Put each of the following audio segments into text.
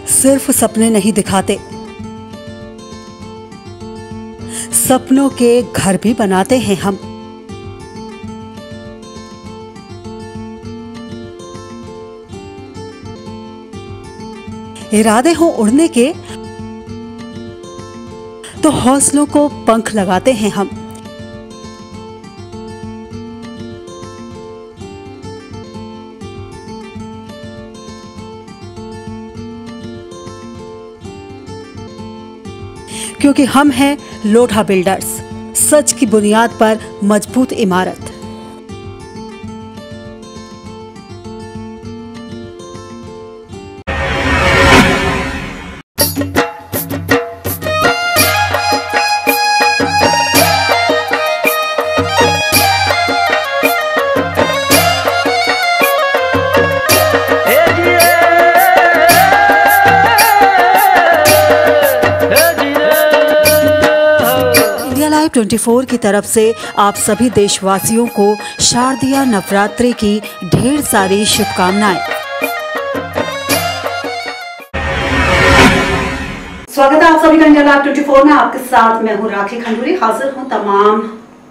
सिर्फ सपने नहीं दिखाते, सपनों के घर भी बनाते हैं हम। इरादे हो उड़ने के तो हौसलों को पंख लगाते हैं हम। क्योंकि हम हैं लोढ़ा बिल्डर्स, सच की बुनियाद पर मजबूत इमारत। Live 24 की तरफ से आप सभी देशवासियों को शारदीय नवरात्रि की ढेर सारी शुभकामनाएं। स्वागत है आप सभी का इंडिया लाइव 24 में। आपके साथ मैं हूं राखी खंडूरी, हाजिर हूं तमाम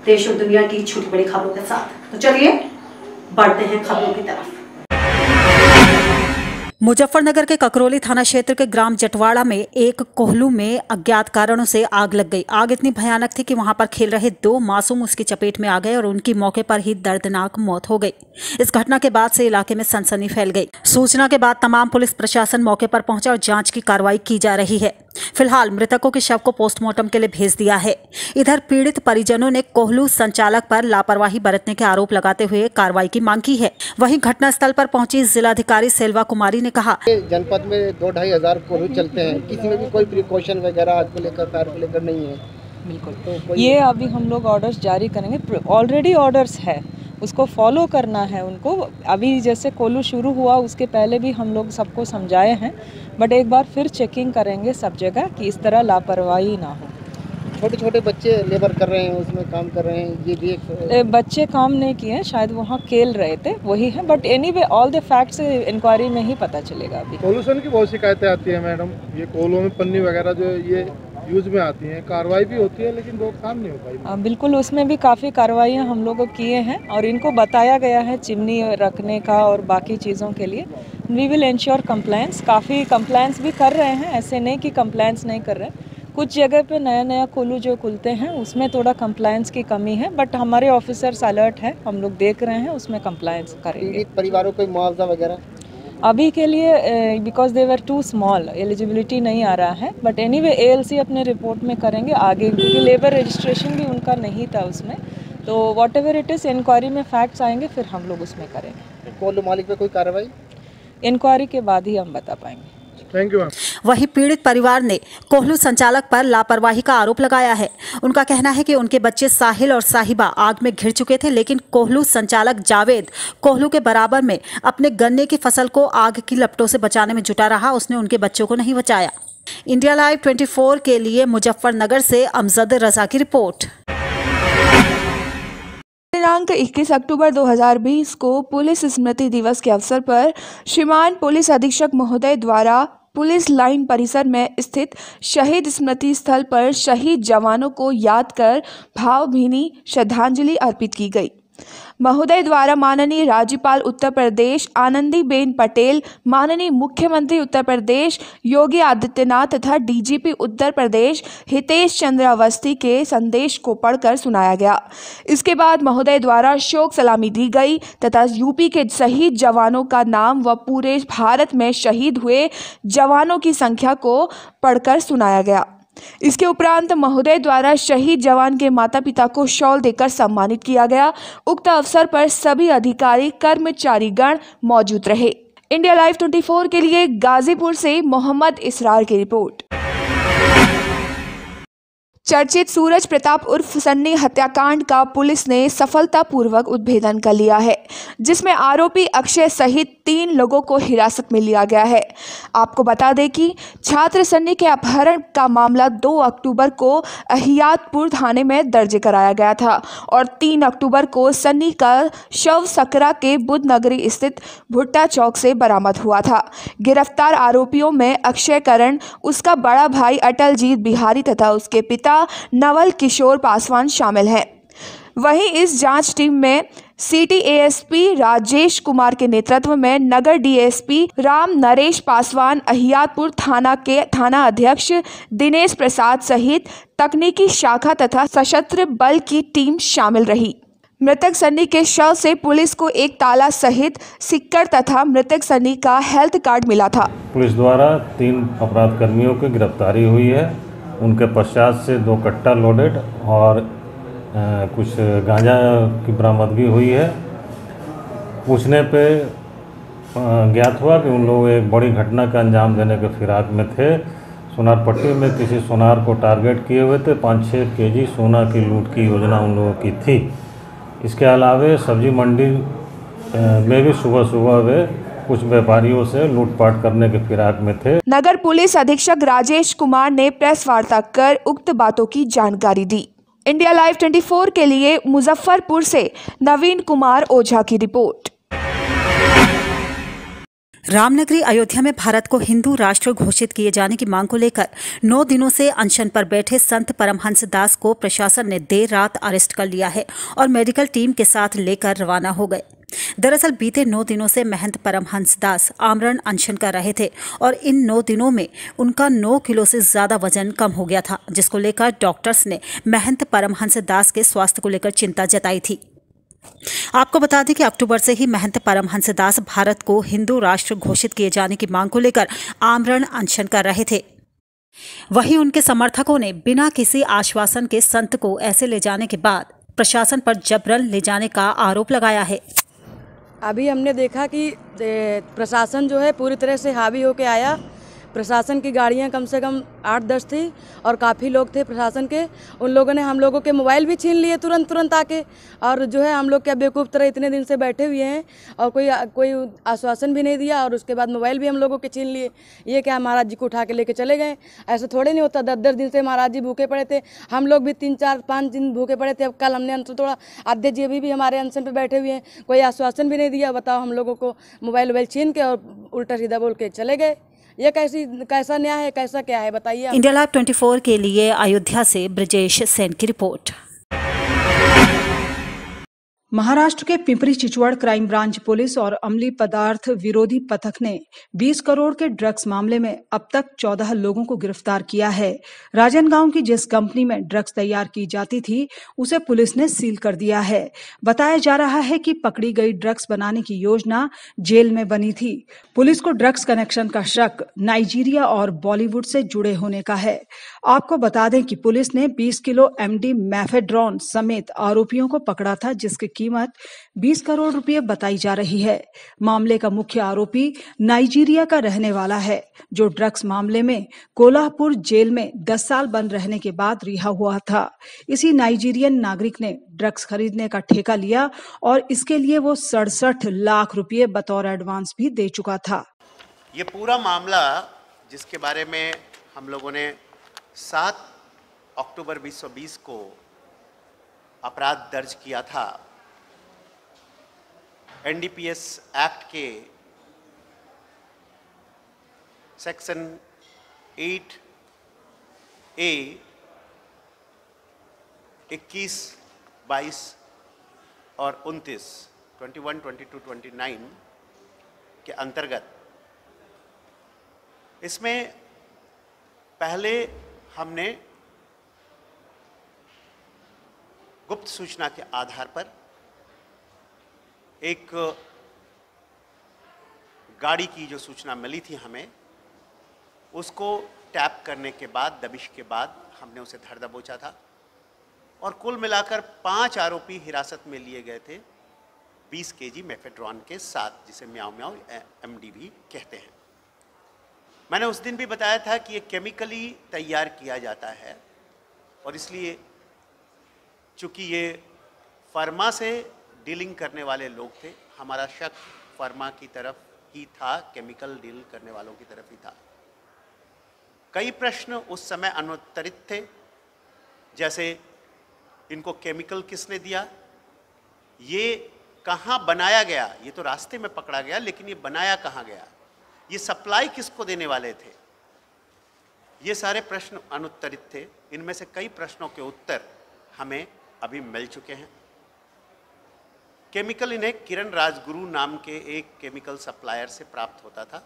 देश और दुनिया की छोटी बड़ी खबरों के साथ। तो चलिए बढ़ते हैं खबरों की तरफ। मुजफ्फरनगर के ककरौली थाना क्षेत्र के ग्राम जटवाड़ा में एक कोहलू में अज्ञात कारणों से आग लग गई। आग इतनी भयानक थी कि वहां पर खेल रहे 2 मासूम उसकी चपेट में आ गए और उनकी मौके पर ही दर्दनाक मौत हो गई। इस घटना के बाद से इलाके में सनसनी फैल गई। सूचना के बाद तमाम पुलिस प्रशासन मौके पर पहुंचा और जांच की कार्रवाई की जा रही है। फिलहाल मृतकों के शव को पोस्टमार्टम के लिए भेज दिया है। इधर पीड़ित परिजनों ने कोहलू संचालक पर लापरवाही बरतने के आरोप लगाते हुए कार्रवाई की मांग की है। वहीं घटनास्थल पर पहुंची जिलाधिकारी सेल्वा कुमारी ने कहा, जनपद में 2-2.5 हजार कोहलू चलते हैं, किसी में भी कोई प्रिकॉशन वगैरह आज को लेकर पैर को लेकर नहीं है। बिल्कुल तो ये अभी हम लोग ऑर्डर्स जारी करेंगे। ऑलरेडी ऑर्डर्स है, उसको फॉलो करना है उनको। अभी जैसे कोलू शुरू हुआ उसके पहले भी हम लोग सबको समझाए हैं, बट एक बार फिर चेकिंग करेंगे सब जगह कि इस तरह लापरवाही ना हो। छोटे छोटे बच्चे लेबर कर रहे हैं, उसमें काम कर रहे हैं, ये भी एक बच्चे काम नहीं किए, शायद वहाँ खेल रहे थे, वही है। But anyway all the facts inquiry में ही पता चलेगा। अभी पोल्यूशन की बहुत शिकायतें आती है मैडम, ये कोलों में पन्नी वगैरह जो ये यूज में आती हैं, कार्रवाई भी होती है लेकिन रोकथाम नहीं हो पाई। बिल्कुल, उसमें भी काफ़ी कार्रवाइयाँ हम लोग किए हैं और इनको बताया गया है चिमनी रखने का और बाकी चीज़ों के लिए। We will ensure compliance. काफ़ी कंप्लायंस भी कर रहे हैं, ऐसे नहीं कि कंप्लायंस नहीं कर रहे हैं। कुछ जगह पे नया कोलू जो खुलते हैं उसमें थोड़ा कंप्लायंस की कमी है, बट हमारे ऑफिसर्स अलर्ट है, हम लोग देख रहे हैं, उसमें कंप्लायंस करेंगे। परिवारों को मुआवजा वगैरह अभी के लिए because they were too small, eligibility नहीं आ रहा है, बट एनीवे एएलसी अपने रिपोर्ट में करेंगे आगे, क्योंकि लेबर रजिस्ट्रेशन भी उनका नहीं था उसमें। तो whatever it is, inquiry में फैक्ट्स आएंगे फिर हम लोग उसमें करेंगे। कोलू मालिक पे कोई कार्रवाई इंक्वायरी के बाद ही हम बता पाएंगे। Thank you ma'am. वहीं पीड़ित परिवार ने कोहलू संचालक पर लापरवाही का आरोप लगाया है। उनका कहना है कि उनके बच्चे साहिल और साहिबा आग में घिर चुके थे, लेकिन कोहलू संचालक जावेद कोहलू के बराबर में अपने गन्ने की फसल को आग की लपटों से बचाने में जुटा रहा। उसने उनके बच्चों को नहीं बचाया। इंडिया लाइव 24 के लिए मुजफ्फरनगर से अमजद रजा की रिपोर्ट। दिनांक 21 अक्टूबर 2020 को पुलिस स्मृति दिवस के अवसर पर श्रीमान पुलिस अधीक्षक महोदय द्वारा पुलिस लाइन परिसर में स्थित शहीद स्मृति स्थल पर शहीद जवानों को याद कर भावभीनी श्रद्धांजलि अर्पित की गई। महोदय द्वारा माननीय राज्यपाल उत्तर प्रदेश आनंदीबेन पटेल, माननीय मुख्यमंत्री उत्तर प्रदेश योगी आदित्यनाथ तथा डीजीपी उत्तर प्रदेश हितेश चंद्र अवस्थी के संदेश को पढ़कर सुनाया गया। इसके बाद महोदय द्वारा शोक सलामी दी गई तथा यूपी के शहीद जवानों का नाम व पूरे भारत में शहीद हुए जवानों की संख्या को पढ़कर सुनाया गया। इसके उपरांत महोदय द्वारा शहीद जवान के माता पिता को शॉल देकर सम्मानित किया गया। उक्त अवसर पर सभी अधिकारी कर्मचारी गण मौजूद रहे। इंडिया लाइव 24 के लिए गाजीपुर से मोहम्मद इसरार की रिपोर्ट। चर्चित सूरज प्रताप उर्फ सन्नी हत्याकांड का पुलिस ने सफलतापूर्वक उद्भेदन कर लिया है, जिसमें आरोपी अक्षय सहित 3 लोगों को हिरासत में लिया गया है। आपको बता दें कि छात्र सन्नी के अपहरण का मामला 2 अक्टूबर को अहियातपुर थाने में दर्ज कराया गया था और 3 अक्टूबर को सन्नी का शव सकरा के बुद्ध नगरी स्थित भुट्टा चौक से बरामद हुआ था। गिरफ्तार आरोपियों में अक्षय करण, उसका बड़ा भाई अटलजीत बिहारी तथा उसके पिता नवल किशोर पासवान शामिल हैं। वहीं इस जांच टीम में सिटी एएसपी राजेश कुमार के नेतृत्व में नगर डीएसपी राम नरेश पासवान, अहियातपुर थाना के थाना अध्यक्ष दिनेश प्रसाद सहित तकनीकी शाखा तथा सशस्त्र बल की टीम शामिल रही। मृतक सन्नी के शव से पुलिस को एक ताला सहित सिक्कर तथा मृतक सन्नी का हेल्थ कार्ड मिला था। पुलिस द्वारा 3 अपराध कर्मियों की गिरफ्तारी हुई है। उनके पश्चात से 2 कट्टा लोडेड और कुछ गांजा की बरामदगी हुई है। पूछने पे ज्ञात हुआ कि उन लोग एक बड़ी घटना का अंजाम देने के फिराक में थे। सोनार पट्टी में किसी सोनार को टारगेट किए हुए थे। 5-6 केजी सोना की लूट की योजना उन लोगों की थी। इसके अलावा सब्जी मंडी में भी सुबह वे कुछ व्यापारियों से लूटपाट करने के फिराक में थे। नगर पुलिस अधीक्षक राजेश कुमार ने प्रेस वार्ता कर उक्त बातों की जानकारी दी। इंडिया लाइव 24 के लिए मुजफ्फरपुर से नवीन कुमार ओझा की रिपोर्ट। रामनगरी अयोध्या में भारत को हिंदू राष्ट्र घोषित किए जाने की मांग को लेकर 9 दिनों से अनशन पर बैठे संत परमहंस दास को प्रशासन ने देर रात अरेस्ट कर लिया है और मेडिकल टीम के साथ लेकर रवाना हो गए। दरअसल बीते 9 दिनों से महंत परमहंस दास आमरण अनशन कर रहे थे और इन 9 दिनों में उनका 9 किलो से ज्यादा वजन कम हो गया था, जिसको लेकर डॉक्टर्स ने महंत परमहंस दास के स्वास्थ्य को लेकर चिंता जताई थी। आपको बता दें कि अक्टूबर से ही महंत परमहंस दास भारत को हिंदू राष्ट्र घोषित किए जाने की मांग को लेकर आमरण अनशन कर रहे थे। वहीं उनके समर्थकों ने बिना किसी आश्वासन के संत को ऐसे ले जाने के बाद प्रशासन पर जबरन ले जाने का आरोप लगाया है। अभी हमने देखा कि प्रशासन जो है पूरी तरह से हावी होकर आया। प्रशासन की गाड़ियां कम से कम 8-10 थी और काफ़ी लोग थे प्रशासन के। उन लोगों ने हम लोगों के मोबाइल भी छीन लिए तुरंत आके, और जो है हम लोग क्या बेवकूफ़ तरह इतने दिन से बैठे हुए हैं और कोई आश्वासन भी नहीं दिया, और उसके बाद मोबाइल भी हम लोगों के छीन लिए। ये क्या महाराज जी को उठा के लेके चले गए? ऐसा थोड़े नहीं होता। 10-10 दिन से महाराज जी भूखे पड़े थे, हम लोग भी 3-4-5 दिन भूखे पड़े थे। अब कल हमने अनशन तोड़ा, अध्यक्ष जी अभी भी हमारे अनशन पर बैठे हुए हैं, कोई आश्वासन भी नहीं दिया। बताओ, हम लोगों को मोबाइल छीन के और उल्टा सीधा बोल के चले गए। ये कैसा न्याय है, कैसा क्या है, बताइए। इंडिया लाइव 24 के लिए अयोध्या से ब्रजेश सेन की रिपोर्ट। महाराष्ट्र के पिंपरी चिचवड़ क्राइम ब्रांच पुलिस और अमली पदार्थ विरोधी पथक ने 20 करोड़ के ड्रग्स मामले में अब तक 14 लोगों को गिरफ्तार किया है। राजनगांव की जिस कंपनी में ड्रग्स तैयार की जाती थी उसे पुलिस ने सील कर दिया है। बताया जा रहा है कि पकड़ी गई ड्रग्स बनाने की योजना जेल में बनी थी। पुलिस को ड्रग्स कनेक्शन का शक नाइजीरिया और बॉलीवुड से जुड़े होने का है। आपको बता दें कि पुलिस ने 20 किलो एमडी मैफेड्रॉन समेत आरोपियों को पकड़ा था, जिसकी कीमत 20 करोड़ रुपए बताई जा रही है। मामले का मुख्य आरोपी नाइजीरिया का रहने वाला है, जो ड्रग्स मामले में कोल्हापुर जेल में 10 साल बंद रहने के बाद रिहा हुआ था। इसी नाइजीरियन नागरिक ने ड्रग्स खरीदने का ठेका लिया और इसके लिए वो 67 लाख रुपए बतौर एडवांस भी दे चुका था। ये पूरा मामला जिसके बारे में हम लोगों ने 7 अक्टूबर 2020 को अपराध दर्ज किया था, एनडीपीएस एक्ट के सेक्शन 8A 21, 22 और 29, 21, 22, 29 के अंतर्गत इसमें पहले हमने गुप्त सूचना के आधार पर एक गाड़ी की जो सूचना मिली थी हमें, उसको टैप करने के बाद, दबिश के बाद हमने उसे धर दबोचा था और कुल मिलाकर 5 आरोपी हिरासत में लिए गए थे 20 केजी मेफेड्रॉन के साथ, जिसे म्याओ म्याओ एमडी भी कहते हैं। मैंने उस दिन भी बताया था कि ये केमिकली तैयार किया जाता है और इसलिए चूँकि ये फर्मा से डीलिंग करने वाले लोग थे, हमारा शक फर्मा की तरफ ही था, केमिकल डील करने वालों की तरफ ही था। कई प्रश्न उस समय अनुत्तरित थे, जैसे इनको केमिकल किसने दिया, ये कहाँ बनाया गया, ये तो रास्ते में पकड़ा गया लेकिन ये बनाया कहाँ गया, ये सप्लाई किसको देने वाले थे, ये सारे प्रश्न अनुत्तरित थे। इनमें से कई प्रश्नों के उत्तर हमें अभी मिल चुके हैं। केमिकल इन्हें किरण राजगुरु नाम के एक केमिकल सप्लायर से प्राप्त होता था।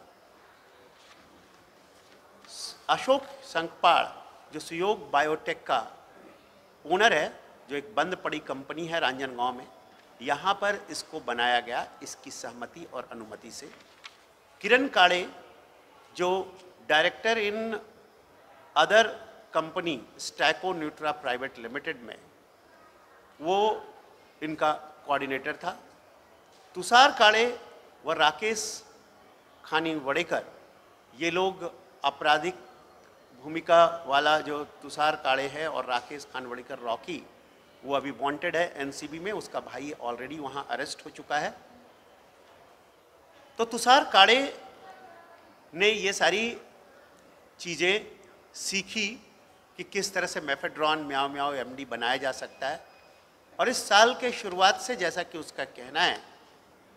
अशोक संकपाड़ जो सुयोग बायोटेक का ओनर है, जो एक बंद पड़ी कंपनी है रांजनगांव में, यहाँ पर इसको बनाया गया इसकी सहमति और अनुमति से। किरण काड़े जो director in other company Stacko Nutra private limited में, वो इनका कोऑर्डिनेटर था। तुषार काड़े व राकेश खानीवड़ेकर, ये लोग आपराधिक भूमिका वाला जो तुषार काड़े है और राकेश खानीवड़ेकर रॉकी, वो अभी वांटेड है एनसीबी में, उसका भाई ऑलरेडी वहाँ अरेस्ट हो चुका है। तो तुषार काड़े ने ये सारी चीज़ें सीखी कि किस तरह से मेफेड्रॉन म्याओ म्याओ एमडी बनाया जा सकता है, और इस साल के शुरुआत से, जैसा कि उसका कहना है,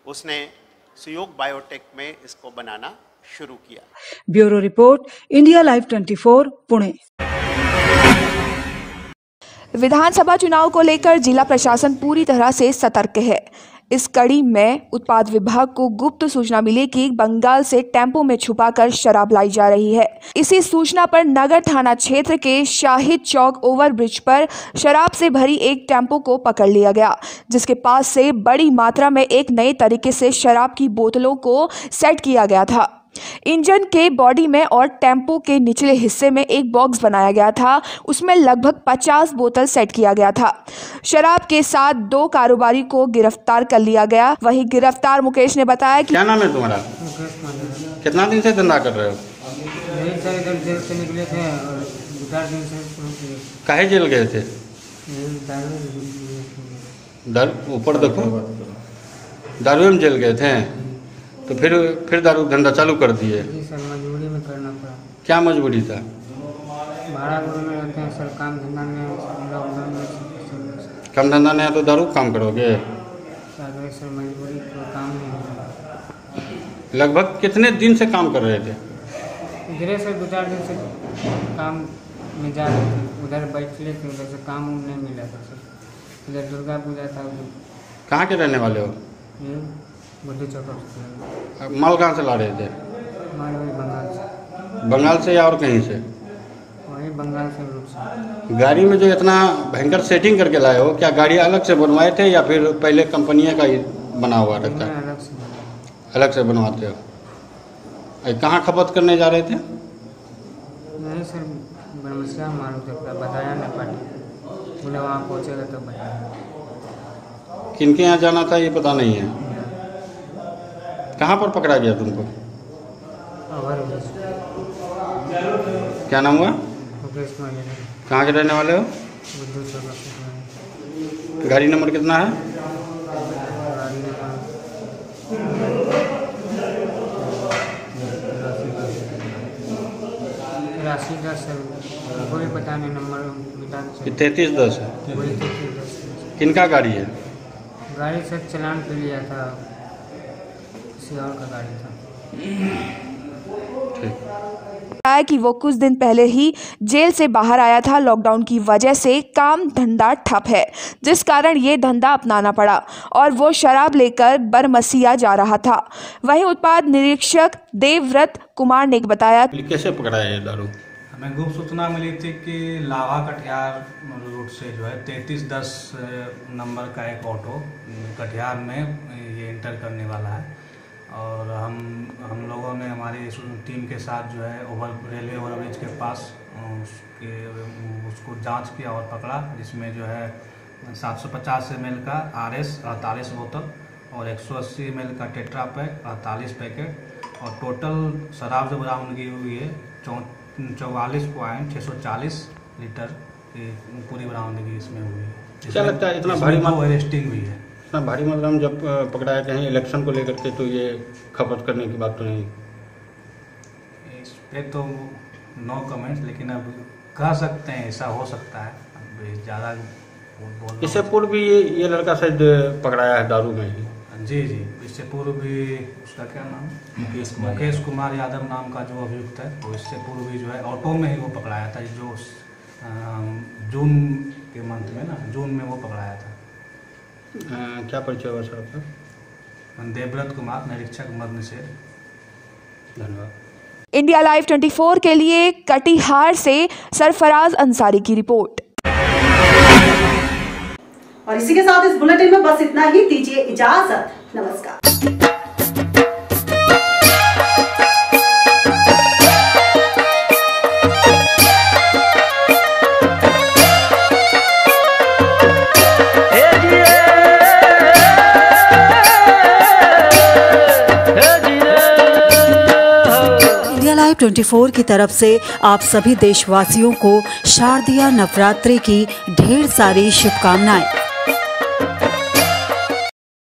उसने सुयोग बायोटेक में इसको बनाना शुरू किया। Bureau report, India live 24, Pune. विधानसभा चुनाव को लेकर जिला प्रशासन पूरी तरह से सतर्क है। इस कड़ी में उत्पाद विभाग को गुप्त सूचना मिली कि बंगाल से टेम्पो में छुपाकर शराब लाई जा रही है। इसी सूचना पर नगर थाना क्षेत्र के शाहिद चौक ओवरब्रिज पर शराब से भरी एक टेम्पो को पकड़ लिया गया, जिसके पास से बड़ी मात्रा में एक नए तरीके से शराब की बोतलों को सेट किया गया था। इंजन के बॉडी में और टेम्पो के निचले हिस्से में एक बॉक्स बनाया गया था, उसमें लगभग 50 बोतल सेट किया गया था। शराब के साथ 2 कारोबारी को गिरफ्तार कर लिया गया। वहीं गिरफ्तार मुकेश ने बताया कि क्या नाम है तुम्हारा? कितना दिन से धंधा कर रहे हो? जेल से निकले थे और 4 दिन से। काहे जेल गए थे? ऊपर देखो, दारू में जेल गए थे, तो फिर दारू धंधा चालू कर दिए? जी सर, मजबूरी में करना पड़ा। क्या मजबूरी था? भाड़ापुर में रहते हैं सर, काम धंधा नहीं, लॉकडाउन में काम धंधा नहीं है तो दारू काम करोगे? सर मजबूरी, काम नहीं। लगभग कितने दिन से काम कर रहे थे? इधर सर 2-4 दिन से काम में जा रहे थे, उधर बैठे थे, उधर से काम नहीं मिला था सर। इधर दुर्गा पूजा था। कहाँ के रहने वाले हो? बुद्धू चौक। माल कहाँ से ला रहे थे? माल वही बंगाल से। बंगाल से या और कहीं से? वही बंगाल से रूट से। गाड़ी में जो इतना भयंकर सेटिंग करके लाए हो, क्या गाड़ी अलग से बनवाए थे या फिर पहले कंपनियां का ही बना हुआ रहता है? अलग से बनवाते हो। कहाँ खपत करने जा रहे थे? नहीं सर, बनमसिया मालूम था, बताया नहीं पार्टी, बोले वहाँ पहुँचेगा तो बताया। किनके यहाँ जाना था ये पता नहीं है। कहाँ पर पकड़ा गया तुमको? क्या नाम हुआ? कहाँ के रहने वाले हो? गाड़ी नंबर कितना है? राशि 10 है, कोई पता नहीं, नंबर 3310 है। 3310। किनका गाड़ी है? गाड़ी से चलान पे लिया था, किसी और का गाड़ी था। बताया कि वो कुछ दिन पहले ही जेल से बाहर आया था। लॉकडाउन की वजह से काम धंधा ठप है, जिस कारण ये धंधा अपनाना पड़ा और वो शराब लेकर बरमसिया जा रहा था। वहीं उत्पाद निरीक्षक देवव्रत कुमार ने बताया कि कैसे पकड़ा है ये दारू? हमें गुप्त सूचना मिली थी कि लावा कटिहार रूट से जो है 3310 नंबर का एक ऑटो कटिहार में ये इंटर करने वाला है, और हम लोगों ने हमारी टीम के साथ जो है रेलवे ओवरब्रिज के पास उसको जांच किया और पकड़ा, जिसमें जो है 750 ml का RS 48 बोतल और 180 ml का टेट्रा पैक 48 पैकेट, और टोटल शराब जो बरामदगी हुई है 44.640 लीटर कि पूरी बरामदगी इसमें हुई है। क्या लगता है इतना भारी अरेस्टिंग हुई है? इतना भारी मात्रा में जब पकड़ाया कहीं इलेक्शन को लेकर के, तो ये खपत करने की बात तो नहीं? इस पे तो नो कमेंट्स, लेकिन अब कह सकते हैं ऐसा हो सकता है। अब ज़्यादा इससे पूर्व भी ये लड़का शायद पकड़ाया है दारू में ही। जी, इससे पूर्व भी उसका क्या नाम, मुकेश कुमार यादव नाम का जो अभियुक्त है, तो इससे पूर्व भी जो है ऑटो में ही वो पकड़ाया था, जो जून के मंथ में ना, जून में वो पकड़ाया था। क्या परिचय हुआ सर आपका? देवव्रत कुमार, निरीक्षक मद्य निषेध। धन्यवाद। इंडिया लाइव 24 के लिए कटिहार से सरफराज अंसारी की रिपोर्ट। और इसी के साथ इस बुलेटिन में बस इतना ही। दीजिए इजाजत। नमस्कार। इंडिया लाइव 24 की तरफ से आप सभी देशवासियों को शारदीय नवरात्रि की ढेर सारी शुभकामनाएं।